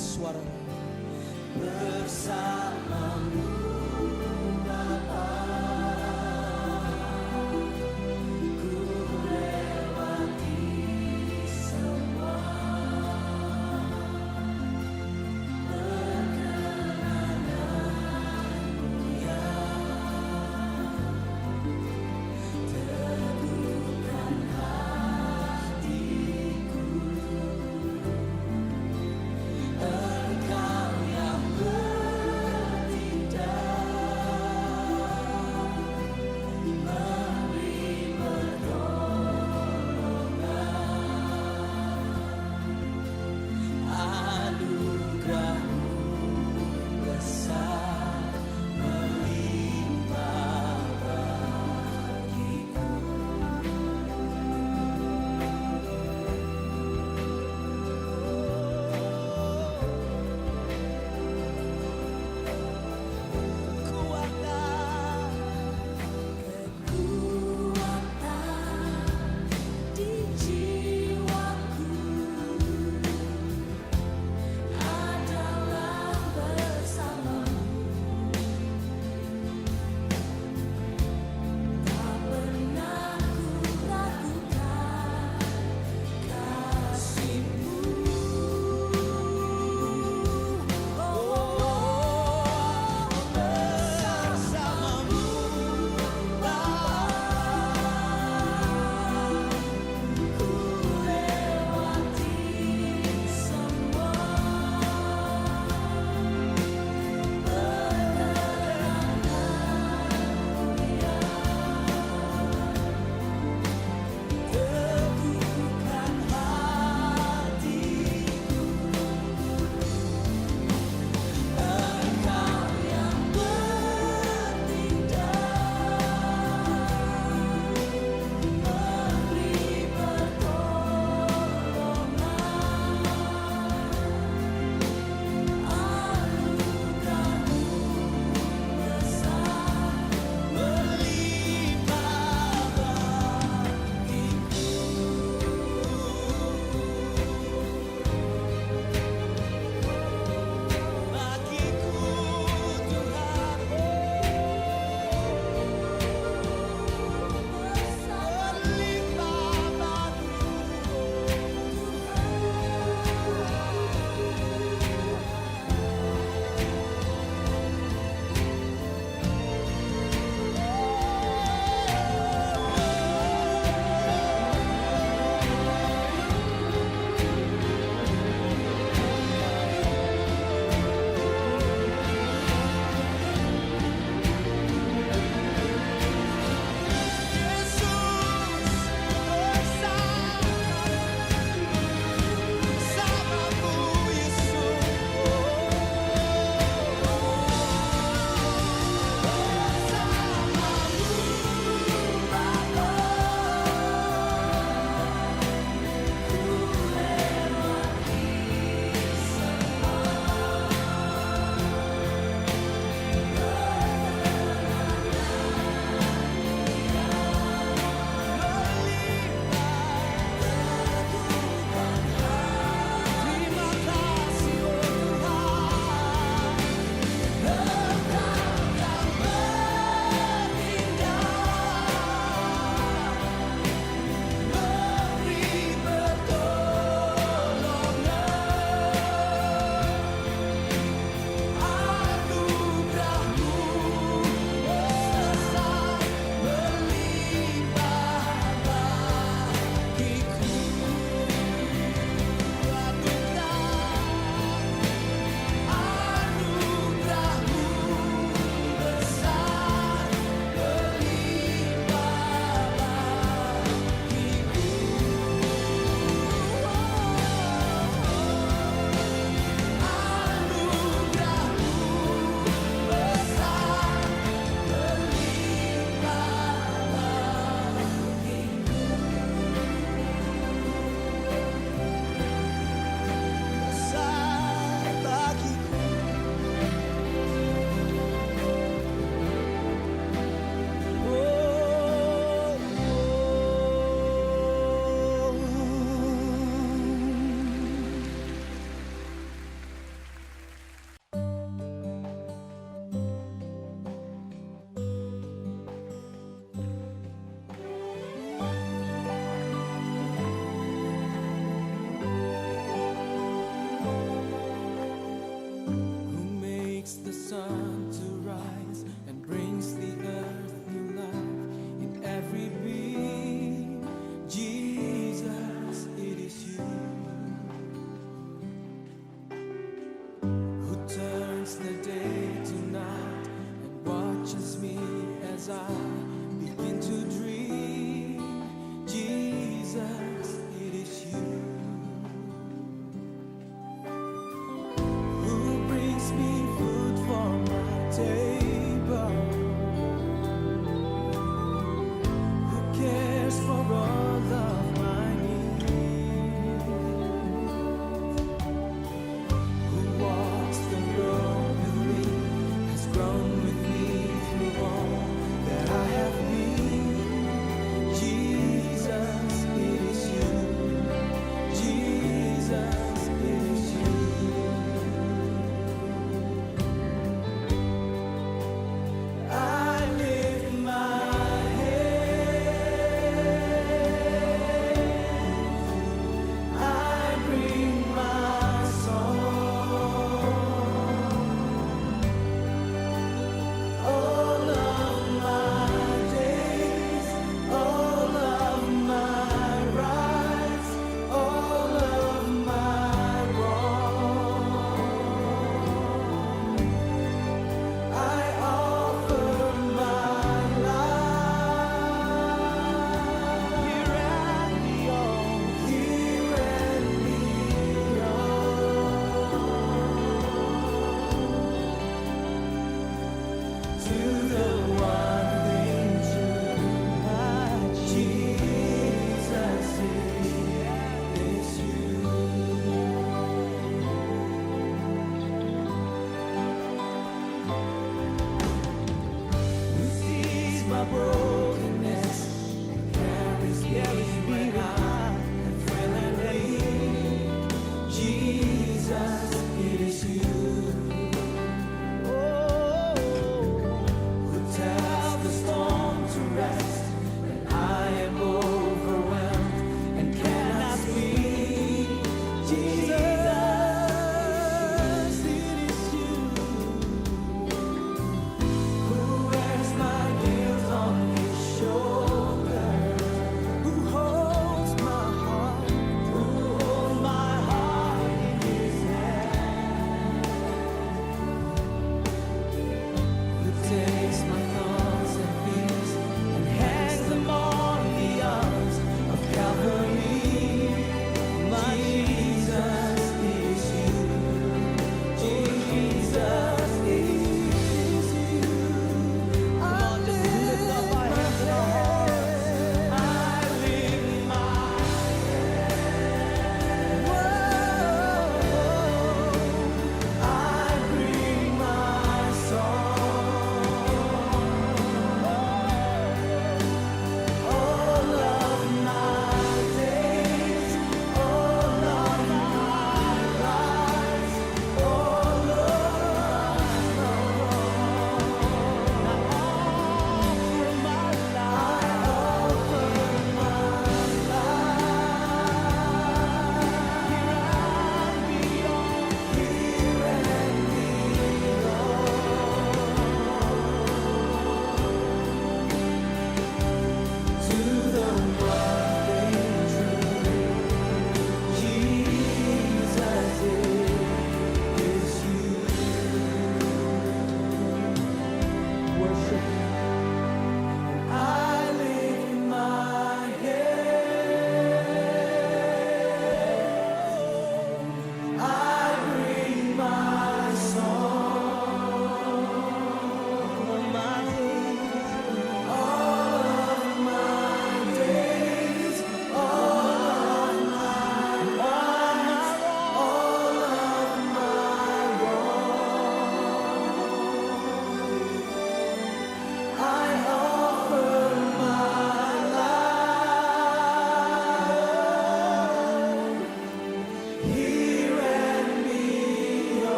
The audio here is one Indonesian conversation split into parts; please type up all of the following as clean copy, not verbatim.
suaranya. Bersamamu Bapa, ku lewati semua perkenananmu yang teguhkan hatiku. Engkau yang bertindak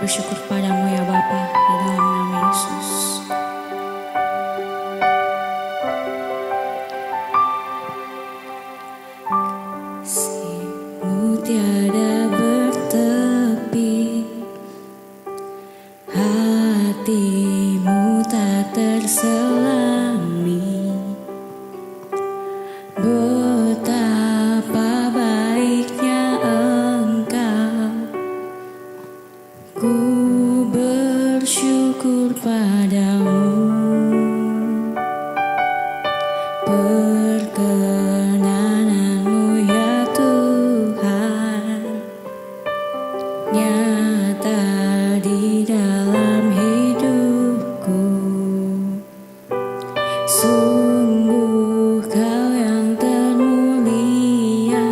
bersyukur padamu ya Bapa, di dalam nama Yesus. Kasih-Mu tiada bertepi, hati-Mu tak terselami. Betapa baiknya Engkau, ku bersyukur padamu. Perkenanan-Mu ya Tuhan, nyata di dalam hidupku. Sungguh Kau yang termulia,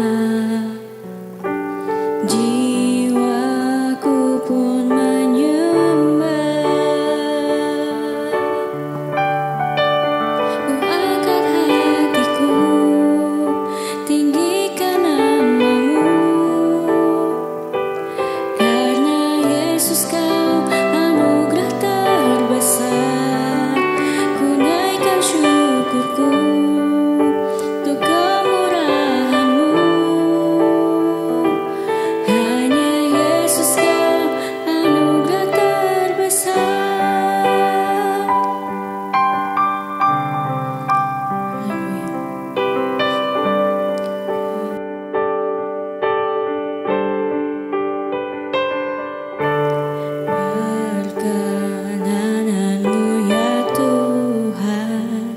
jiwaku pun menyembah. Ku angkat hatiku, tinggikan nama-Mu, karena Yesus Kau anugerah terbesar. Ku naikkan syukurku untuk kemurahan-Mu, hanya Yesus Kau anugerah terbesar. Perkenanan-Mu ya Tuhan,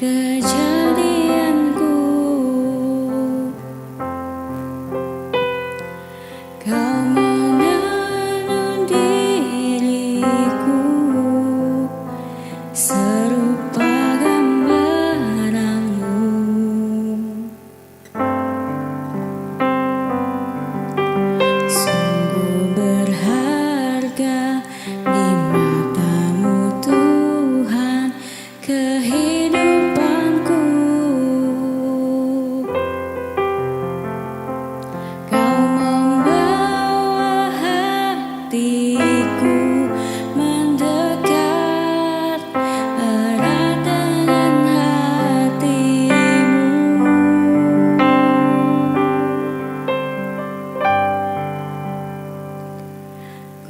kejadianku. Kau menelan diriku serupa gambaranmu. Sungguh berharga di matamu Tuhan kehidupanku. Kau membawa hatiku mendekat erat dengan hatimu.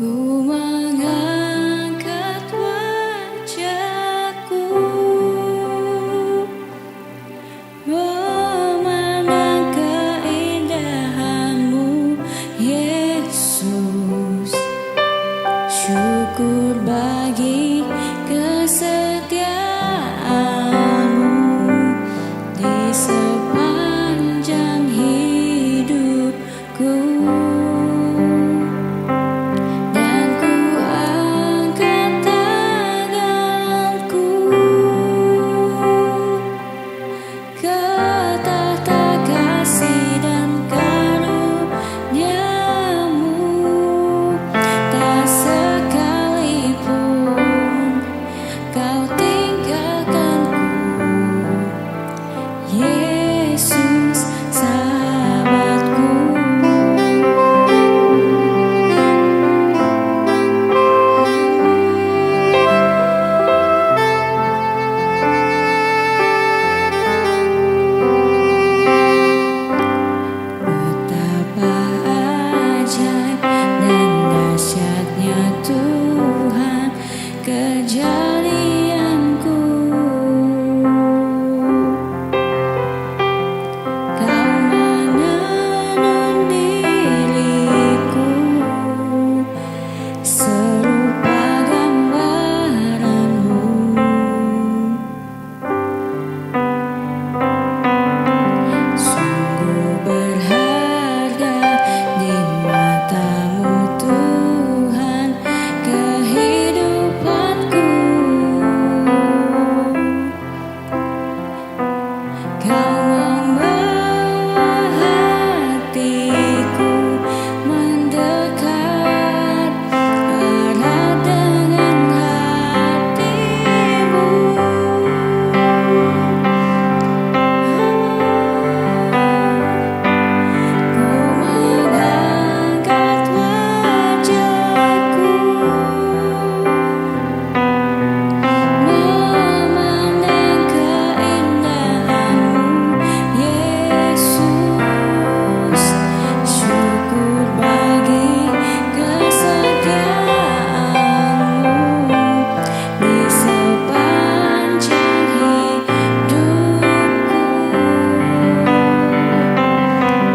Ku mengangkat wajahku memandang keindahanmu, Yesus. Syukur bagi kesetiaanmu di sepanjang hidupku. Dan ku angkat tanganku ke tahta kasih dan karuniamu. Tak sekalipun kau tinggalkanku, Yesus sahabatku. Betapa ajaib dan dahsyatnya Tuhan kejadianku. Kau menelan diriku serupa gambaranmu. Sungguh berharga di matamu Tuhan kehidupanku. Kau membawa hatiku mendekat erat dengan hatimu. Ku mengangkat wajahku memandang keindahanmu, Yesus. Syukur bagi kesetiaanmu di sepanjang hidupku.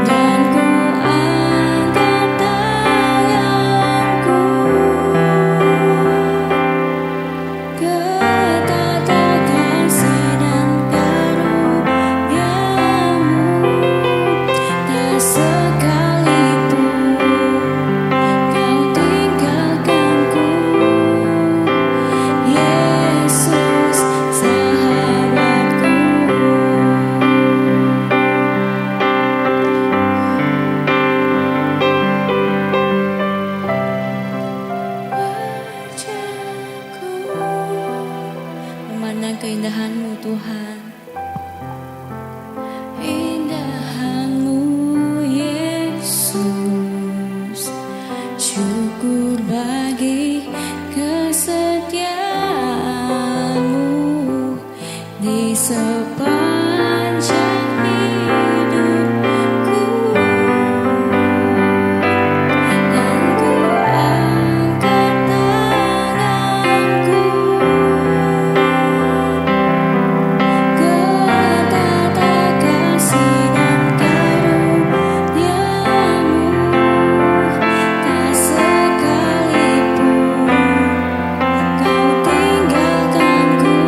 Dan ku angkat tanganku ke tahta kasih dan karuniamu. Tak sekalipun kau tinggalkanku, Yesus sahabatku. Wajahku memandang keindahanmu Tuhan, indahanmu Yesus. Syukur bagi kesetiaanmu di sepanjang hidupku. Dan ku angkat tanganku ke tahta kasih dan karuniamu. Tak sekalipun kau tinggalkanku,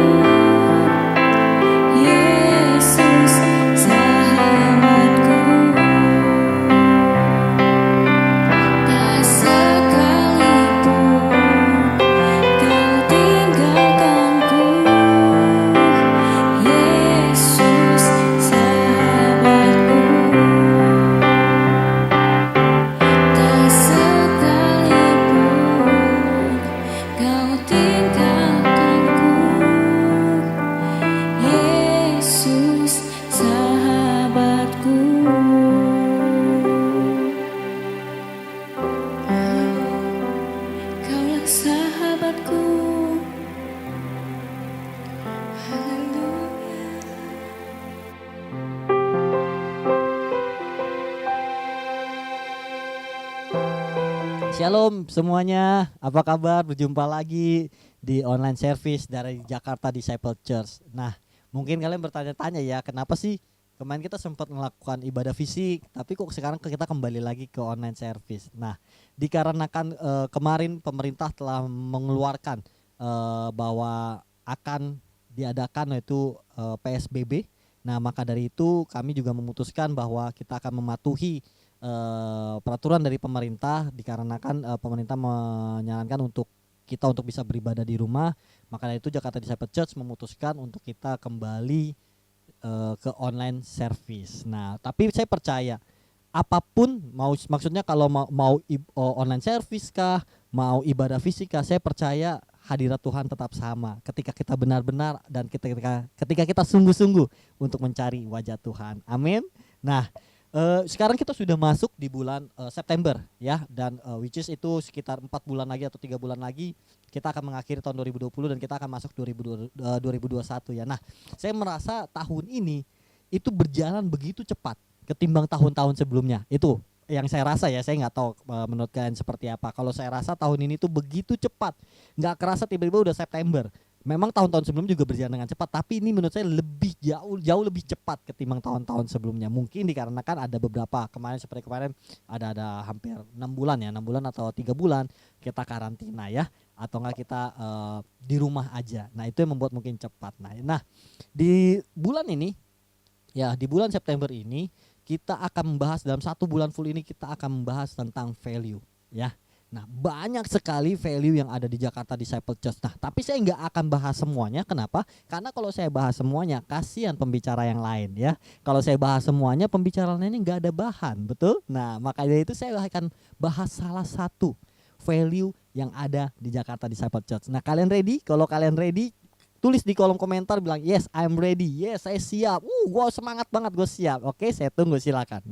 Shalom semuanya, apa kabar? Berjumpa lagi di online service dari Jakarta Disciple Church. Nah, mungkin kalian bertanya-tanya ya, kenapa sih kemarin kita sempat melakukan ibadah fisik, tapi kok sekarang kita kembali lagi ke online service. Nah, dikarenakan kemarin pemerintah telah mengeluarkan bahwa akan diadakan yaitu PSBB. Nah, maka dari itu kami juga memutuskan bahwa kita akan mematuhi peraturan dari pemerintah dikarenakan pemerintah menyarankan untuk kita untuk bisa beribadah di rumah. Maka dari itu Jakarta Disciple Church memutuskan untuk kita kembali ke online service. Nah, tapi saya percaya apapun maksudnya kalau mau online service kah, mau ibadah fisik kah, saya percaya hadirat Tuhan tetap sama ketika kita benar-benar dan ketika kita sungguh-sungguh untuk mencari wajah Tuhan. Amin. Nah, sekarang kita sudah masuk di bulan September ya, dan which is itu sekitar 4 bulan lagi atau 3 bulan lagi kita akan mengakhiri tahun 2020 dan kita akan masuk 2021 ya. Nah, saya merasa tahun ini itu berjalan begitu cepat ketimbang tahun-tahun sebelumnya. Itu yang saya rasa ya, saya nggak tahu menurut kalian seperti apa. Kalau saya rasa tahun ini tuh begitu cepat, nggak kerasa tiba-tiba udah September. Memang tahun-tahun sebelum juga berjalan dengan cepat, tapi ini menurut saya lebih jauh lebih cepat ketimbang tahun-tahun sebelumnya. Mungkin dikarenakan ada beberapa seperti kemarin ada hampir 6 bulan ya, 6 bulan atau 3 bulan kita karantina ya, atau enggak kita di rumah aja. Nah, itu yang membuat mungkin cepat. Nah, di bulan ini ya, di bulan September ini kita akan membahas dalam 1 bulan full ini kita akan membahas tentang value ya. Nah, banyak sekali value yang ada di Jakarta Disciple Church. Nah, tapi saya nggak akan bahas semuanya. Kenapa? Karena kalau saya bahas semuanya, kasihan pembicara yang lain ya. Kalau saya bahas semuanya, pembicara lainnya nggak ada bahan, betul? Nah, makanya itu saya akan bahas salah satu value yang ada di Jakarta Disciple Church. Nah, kalian ready? Kalau kalian ready, tulis di kolom komentar bilang yes I'm ready, yes saya siap, gue semangat banget, gue siap. Oke, saya tunggu, silakan.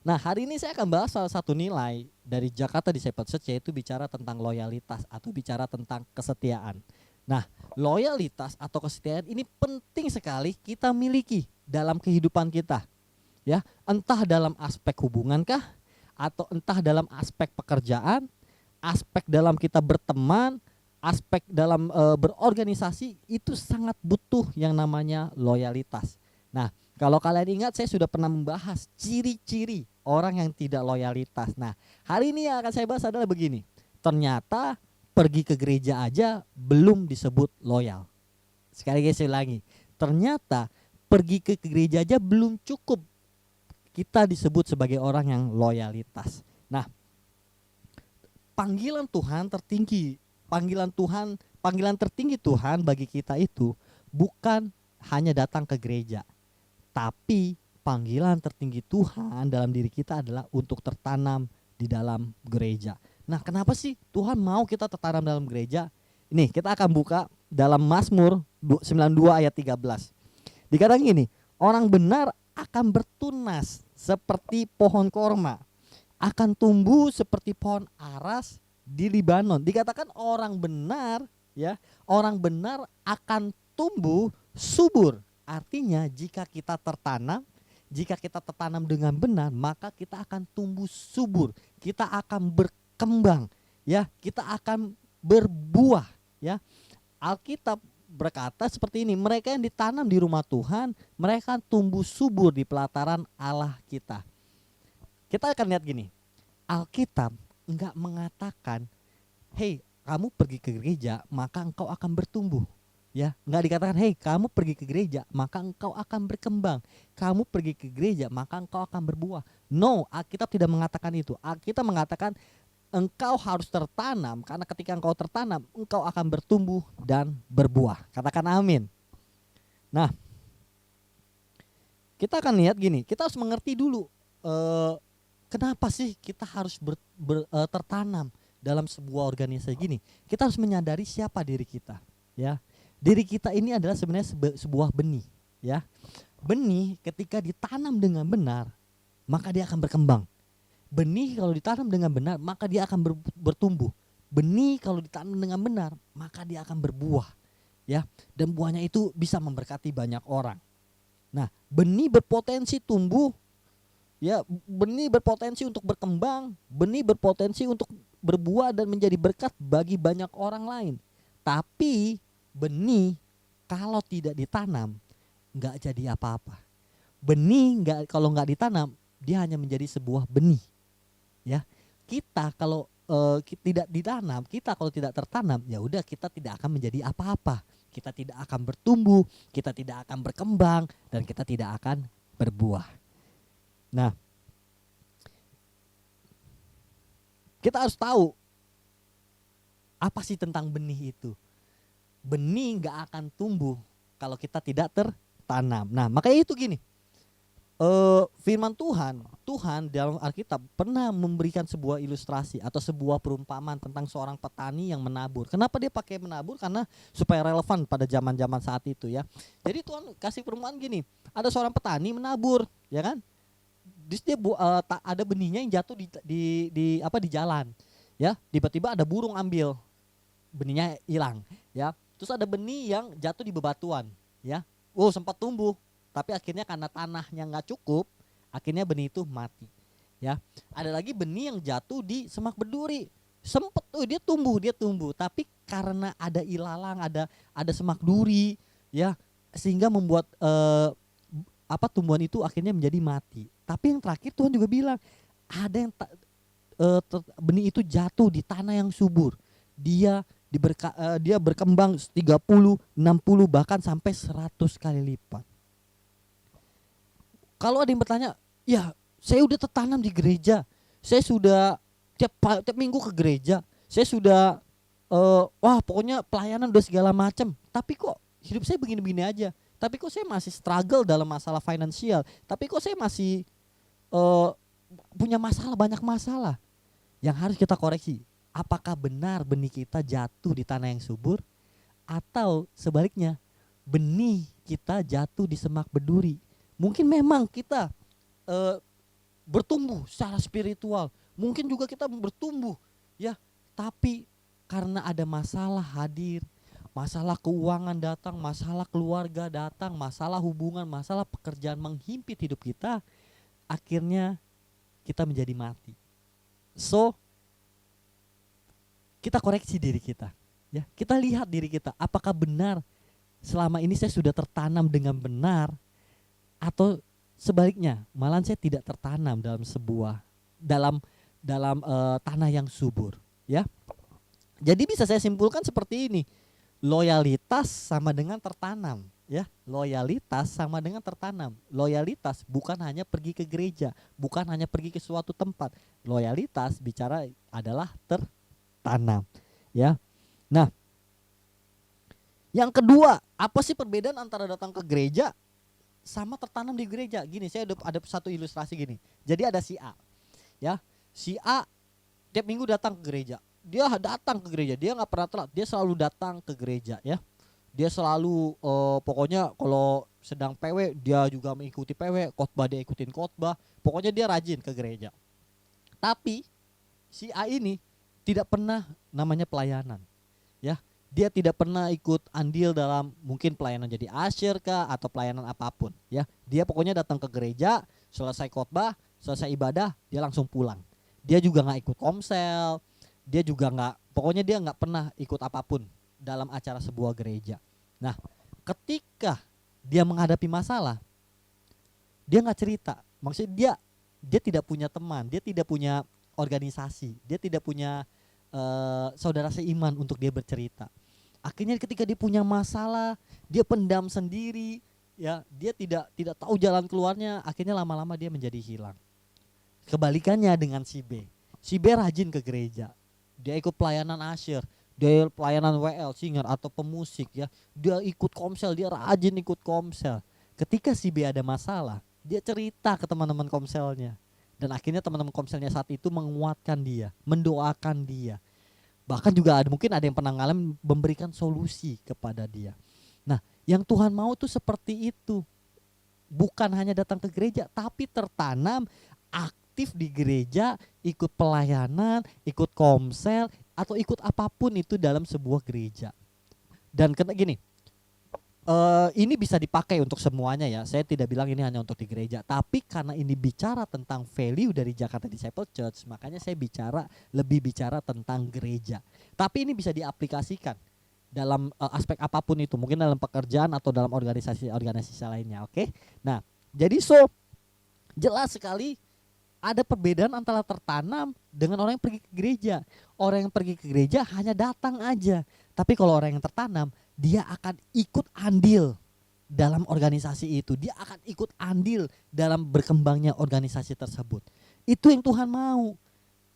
Nah, hari ini saya akan bahas salah satu nilai dari Jakarta Disciple Church, yaitu bicara tentang loyalitas atau bicara tentang kesetiaan. Nah, loyalitas atau kesetiaan ini penting sekali kita miliki dalam kehidupan kita ya, entah dalam aspek hubungan kah, atau entah dalam aspek pekerjaan, aspek dalam kita berteman, aspek dalam berorganisasi, itu sangat butuh yang namanya loyalitas. Nah, kalau kalian ingat saya sudah pernah membahas ciri-ciri orang yang tidak loyalitas. Nah, hari ini yang akan saya bahas adalah begini. Ternyata pergi ke gereja aja belum disebut loyal. Sekali lagi saya ulangi. Ternyata pergi ke gereja aja belum cukup kita disebut sebagai orang yang loyalitas. Nah, panggilan Tuhan tertinggi, panggilan tertinggi Tuhan bagi kita itu bukan hanya datang ke gereja, tapi panggilan tertinggi Tuhan dalam diri kita adalah untuk tertanam di dalam gereja. Nah, kenapa sih Tuhan mau kita tertanam dalam gereja? Ini kita akan buka dalam Mazmur 92 ayat 13. Dikatakan gini, orang benar akan bertunas seperti pohon korma, akan tumbuh seperti pohon aras di Libanon. Dikatakan orang benar ya, orang benar akan tumbuh subur. Artinya jika kita tertanam dengan benar, maka kita akan tumbuh subur, kita akan berkembang ya, kita akan berbuah ya. Alkitab berkata seperti ini, mereka yang ditanam di rumah Tuhan, mereka tumbuh subur di pelataran Allah kita. Kita akan lihat gini, Alkitab enggak mengatakan, hey kamu pergi ke gereja maka engkau akan bertumbuh ya. Enggak dikatakan, hey kamu pergi ke gereja maka engkau akan berkembang, kamu pergi ke gereja maka engkau akan berbuah. No, Alkitab tidak mengatakan itu. Alkitab mengatakan engkau harus tertanam, karena ketika engkau tertanam engkau akan bertumbuh dan berbuah. Katakan amin. Nah, kita akan lihat gini, kita harus mengerti dulu kenapa sih kita harus tertanam dalam sebuah organisasi gini. Kita harus menyadari siapa diri kita ya. Diri kita ini adalah sebenarnya sebuah benih ya. Benih ketika ditanam dengan benar, maka dia akan berkembang. Benih kalau ditanam dengan benar, maka dia akan bertumbuh. Benih kalau ditanam dengan benar, maka dia akan berbuah ya. Dan buahnya itu bisa memberkati banyak orang. Nah, benih berpotensi tumbuh Ya, benih berpotensi untuk berkembang, benih berpotensi untuk berbuah dan menjadi berkat bagi banyak orang lain. Tapi benih kalau tidak ditanam nggak jadi apa-apa. Benih nggak, kalau nggak ditanam dia hanya menjadi sebuah benih. Ya, kita kalau tidak ditanam, kita kalau tidak tertanam, ya udah kita tidak akan menjadi apa-apa. Kita tidak akan bertumbuh, kita tidak akan berkembang, dan kita tidak akan berbuah. Nah, kita harus tahu apa sih tentang benih itu. Benih nggak akan tumbuh kalau kita tidak tertanam. Nah, makanya itu gini. Firman Tuhan dalam Alkitab pernah memberikan sebuah ilustrasi atau sebuah perumpamaan tentang seorang petani yang menabur. Kenapa dia pakai menabur? Karena supaya relevan pada zaman-zaman saat itu ya. Jadi Tuhan kasih perumpamaan gini, ada seorang petani menabur, ya kan? Terus dia ada benihnya yang jatuh di jalan, ya. Tiba-tiba ada burung ambil, benihnya hilang, ya. Terus ada benih yang jatuh di bebatuan, ya. Oh, sempat tumbuh. Tapi akhirnya karena tanahnya nggak cukup, akhirnya benih itu mati. Ya, ada lagi benih yang jatuh di semak berduri. Sempet tuh dia tumbuh, tapi karena ada ilalang, ada semak duri, ya, sehingga membuat tumbuhan itu akhirnya menjadi mati. Tapi yang terakhir Tuhan juga bilang ada yang benih itu jatuh di tanah yang subur. Dia berkembang 30, 60 bahkan sampai 100 kali lipat. Kalau ada yang bertanya, ya saya udah tertanam di gereja, saya sudah tiap minggu ke gereja, saya sudah pokoknya pelayanan udah segala macam, tapi kok hidup saya begini-begini aja, tapi kok saya masih struggle dalam masalah finansial, tapi kok saya masih punya masalah, banyak masalah. Yang harus kita koreksi, apakah benar benih kita jatuh di tanah yang subur, atau sebaliknya benih kita jatuh di semak berduri. Mungkin memang kita bertumbuh secara spiritual, mungkin juga kita bertumbuh, ya, tapi karena ada masalah hadir, masalah keuangan datang, masalah keluarga datang, masalah hubungan, masalah pekerjaan menghimpit hidup kita, akhirnya kita menjadi mati. So, kita koreksi diri kita, ya, kita lihat diri kita, apakah benar selama ini saya sudah tertanam dengan benar, atau sebaliknya malahan saya tidak tertanam dalam tanah yang subur, ya. Jadi bisa saya simpulkan seperti ini, loyalitas sama dengan tertanam, ya. Loyalitas sama dengan tertanam. Loyalitas bukan hanya pergi ke gereja, bukan hanya pergi ke suatu tempat. Loyalitas bicara adalah tertanam, ya. Nah, yang kedua, apa sih perbedaan antara datang ke gereja sama tertanam di gereja? Gini, saya ada satu ilustrasi gini. Jadi ada si A, ya. Si A tiap minggu datang ke gereja. Dia datang ke gereja, dia nggak pernah telat. Dia selalu datang ke gereja, ya. Dia selalu pokoknya kalau sedang PW dia juga mengikuti PW, khotbah dia ikutin khotbah. Pokoknya dia rajin ke gereja. Tapi si A ini tidak pernah namanya pelayanan, ya. Dia tidak pernah ikut andil dalam mungkin pelayanan jadi usher kah atau pelayanan apapun, ya. Dia pokoknya datang ke gereja, selesai khotbah, selesai ibadah, dia langsung pulang. Dia juga nggak ikut komsel, dia juga pokoknya dia nggak pernah ikut apapun dalam acara sebuah gereja. Nah, ketika dia menghadapi masalah, dia nggak cerita. Maksudnya dia tidak punya teman, dia tidak punya organisasi, dia tidak punya saudara seiman untuk dia bercerita. Akhirnya ketika dia punya masalah, dia pendam sendiri, ya, dia tidak tahu jalan keluarnya, akhirnya lama-lama dia menjadi hilang. Kebalikannya dengan si B. Si B rajin ke gereja. Dia ikut pelayanan usher, dia pelayanan WL, singer atau pemusik, ya. Dia ikut komsel, dia rajin ikut komsel. Ketika si B ada masalah, dia cerita ke teman-teman komselnya. Dan akhirnya teman-teman komselnya saat itu menguatkan dia, mendoakan dia. Bahkan juga mungkin ada yang pernah ngalamin memberikan solusi kepada dia. Nah, yang Tuhan mau tuh seperti itu. Bukan hanya datang ke gereja, tapi tertanam, aktif di gereja, ikut pelayanan, ikut komsel, atau ikut apapun itu dalam sebuah gereja. Dan gini, Ini bisa dipakai untuk semuanya ya. Saya tidak bilang ini hanya untuk di gereja, tapi karena ini bicara tentang value dari Jakarta Disciple Church, makanya saya lebih bicara tentang gereja. Tapi ini bisa diaplikasikan dalam aspek apapun itu, mungkin dalam pekerjaan atau dalam organisasi lainnya, oke? Nah, jadi jelas sekali ada perbedaan antara tertanam dengan orang yang pergi ke gereja. Orang yang pergi ke gereja hanya datang aja, tapi kalau orang yang tertanam, dia akan ikut andil dalam organisasi itu. Dia akan ikut andil dalam berkembangnya organisasi tersebut. Itu yang Tuhan mau.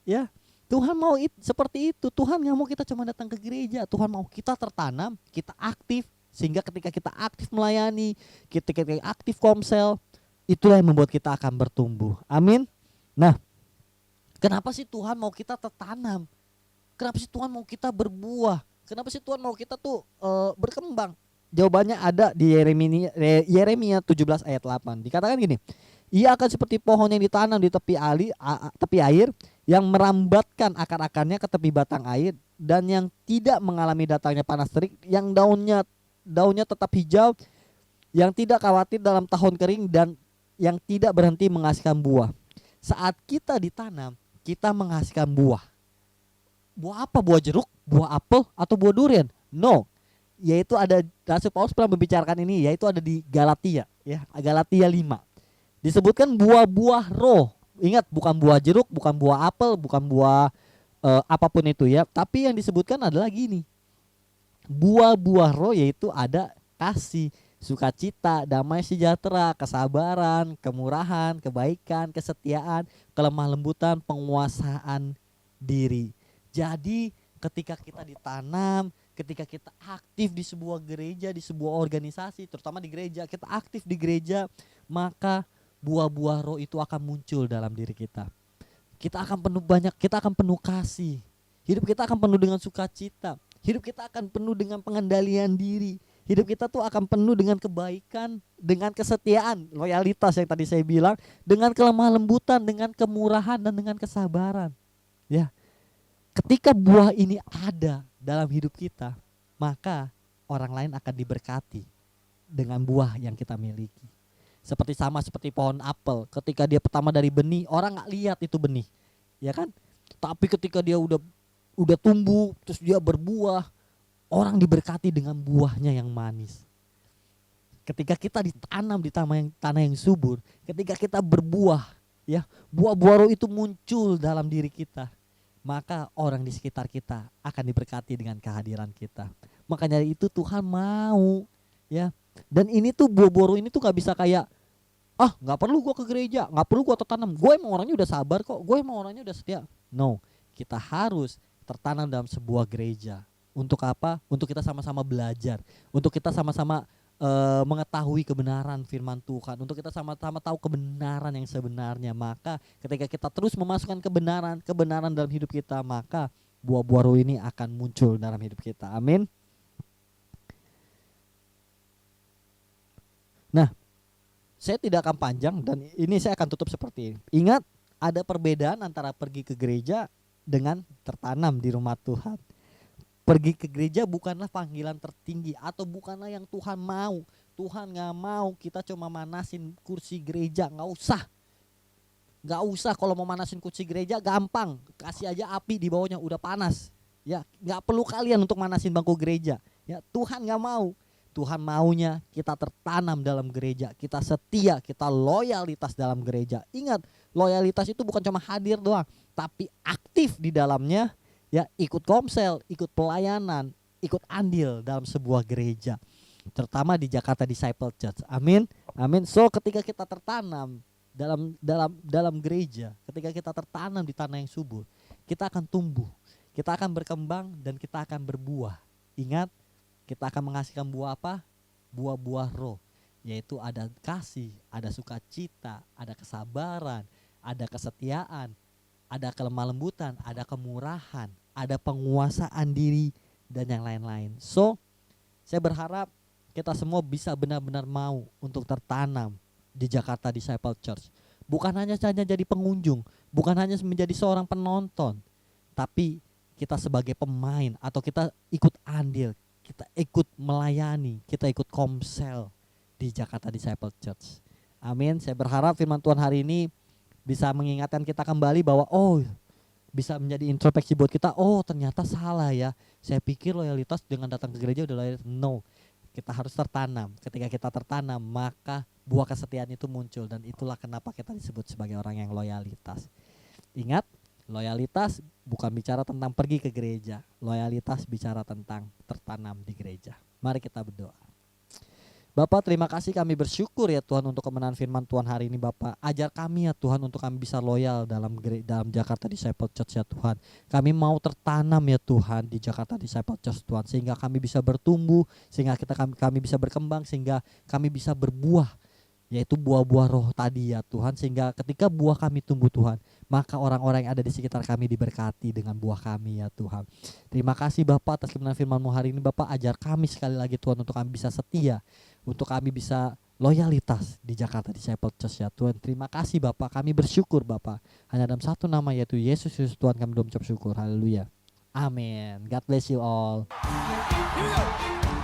Ya, Tuhan mau seperti itu. Tuhan gak mau kita cuma datang ke gereja. Tuhan mau kita tertanam, kita aktif. Sehingga ketika kita aktif melayani, ketika kita aktif komsel, itulah yang membuat kita akan bertumbuh. Amin. Nah, kenapa sih Tuhan mau kita tertanam? Kenapa sih Tuhan mau kita berbuah? Kenapa sih Tuhan mau kita tuh berkembang? Jawabannya ada di Yeremia 17 ayat 8. Dikatakan gini, ia akan seperti pohon yang ditanam di tepi air, yang merambatkan akar-akarnya ke tepi batang air, dan yang tidak mengalami datangnya panas terik, yang daunnya tetap hijau, yang tidak khawatir dalam tahun kering, dan yang tidak berhenti menghasilkan buah. Saat kita ditanam, kita menghasilkan buah. Buah apa? Buah jeruk, buah apel, atau buah durian? No. Yaitu ada, Rasul Paulus pernah membicarakan ini, yaitu ada di Galatia, ya, Galatia 5. Disebutkan buah-buah roh. Ingat, bukan buah jeruk, bukan buah apel, bukan buah apapun itu ya. Tapi yang disebutkan adalah gini. Buah-buah roh yaitu ada kasih, sukacita, damai sejahtera, kesabaran, kemurahan, kebaikan, kesetiaan, kelemah lembutan, penguasaan diri. Jadi ketika kita ditanam, ketika kita aktif di sebuah gereja, di sebuah organisasi, terutama di gereja, kita aktif di gereja, maka buah-buah roh itu akan muncul dalam diri kita. Kita akan penuh kasih. Hidup kita akan penuh dengan sukacita. Hidup kita akan penuh dengan pengendalian diri. Hidup kita tuh akan penuh dengan kebaikan, dengan kesetiaan, loyalitas yang tadi saya bilang, dengan kelemah lembutan, dengan kemurahan, dan dengan kesabaran. Ya. Ketika buah ini ada dalam hidup kita, maka orang lain akan diberkati dengan buah yang kita miliki. Seperti pohon apel, ketika dia pertama dari benih, orang nggak lihat itu benih, ya kan? Tapi ketika dia udah tumbuh, terus dia berbuah, orang diberkati dengan buahnya yang manis. Ketika kita ditanam di tanah yang subur, ketika kita berbuah, ya, buah-buah roh itu muncul dalam diri kita, maka orang di sekitar kita akan diberkati dengan kehadiran kita. Makanya itu Tuhan mau, ya. Dan ini tuh buah-buah roh ini tuh gak bisa kayak, gak perlu gue ke gereja, gak perlu gue tertanam, gue emang orangnya udah sabar kok, gue emang orangnya udah setia. No, kita harus tertanam dalam sebuah gereja. Untuk apa? Untuk kita sama-sama belajar, untuk kita sama-sama mengetahui kebenaran firman Tuhan, untuk kita sama-sama tahu kebenaran yang sebenarnya. Maka ketika kita terus memasukkan kebenaran dalam hidup kita, maka buah-buah roh ini akan muncul dalam hidup kita. Amin. Nah, saya tidak akan panjang dan ini saya akan tutup seperti ini. Ingat, ada perbedaan antara pergi ke gereja dengan tertanam di rumah Tuhan. Pergi ke gereja bukanlah panggilan tertinggi atau bukanlah yang Tuhan mau. Tuhan gak mau kita cuma manasin kursi gereja, gak usah. Kalau mau manasin kursi gereja gampang, kasih aja api di bawahnya udah panas. Ya, gak perlu kalian untuk manasin bangku gereja. Ya, Tuhan gak mau. Tuhan maunya kita tertanam dalam gereja, kita setia, kita loyalitas dalam gereja. Ingat, loyalitas itu bukan cuma hadir doang, tapi aktif di dalamnya. Ya, ikut komsel, ikut pelayanan, ikut andil dalam sebuah gereja, terutama di Jakarta Disciple Church. Amin, amin. So ketika kita tertanam dalam gereja, ketika kita tertanam di tanah yang subur, kita akan tumbuh, kita akan berkembang, dan kita akan berbuah. Ingat, kita akan menghasilkan buah apa? Buah-buah roh, yaitu ada kasih, ada sukacita, ada kesabaran, ada kesetiaan, ada kelemah lembutan, ada kemurahan, ada penguasaan diri, dan yang lain-lain. So, saya berharap kita semua bisa benar-benar mau untuk tertanam di Jakarta Disciple Church. Bukan hanya jadi pengunjung, bukan hanya menjadi seorang penonton, tapi kita sebagai pemain atau kita ikut andil, kita ikut melayani, kita ikut komsel di Jakarta Disciple Church. Amin. Saya berharap firman Tuhan hari ini bisa mengingatkan kita kembali bahwa bisa menjadi introspeksi buat kita. Ternyata salah ya. Saya pikir loyalitas dengan datang ke gereja udah loyalitas. No. Kita harus tertanam. Ketika kita tertanam, maka buah kesetiaan itu muncul, dan itulah kenapa kita disebut sebagai orang yang loyalitas. Ingat, loyalitas bukan bicara tentang pergi ke gereja. Loyalitas bicara tentang tertanam di gereja. Mari kita berdoa. Bapak, terima kasih, kami bersyukur ya Tuhan untuk kebenaran firman Tuhan hari ini. Bapak, ajar kami ya Tuhan untuk kami bisa loyal dalam Jakarta Disciple Church ya Tuhan. Kami mau tertanam ya Tuhan di Jakarta Disciple Church Tuhan, sehingga kami bisa bertumbuh, sehingga kami bisa berkembang, sehingga kami bisa berbuah, yaitu buah-buah roh tadi ya Tuhan. Sehingga ketika buah kami tumbuh Tuhan, maka orang-orang yang ada di sekitar kami diberkati dengan buah kami ya Tuhan. Terima kasih Bapak atas kebenaran firman-Mu hari ini. Bapak, ajar kami sekali lagi Tuhan untuk kami bisa setia, untuk kami bisa loyalitas di Jakarta Disciple Church ya Tuhan. Terima kasih Bapak, kami bersyukur Bapak. Hanya dalam satu nama, yaitu Yesus Kristus Tuhan, kami mengucap syukur. Haleluya. Amin. God bless you all. Here we go.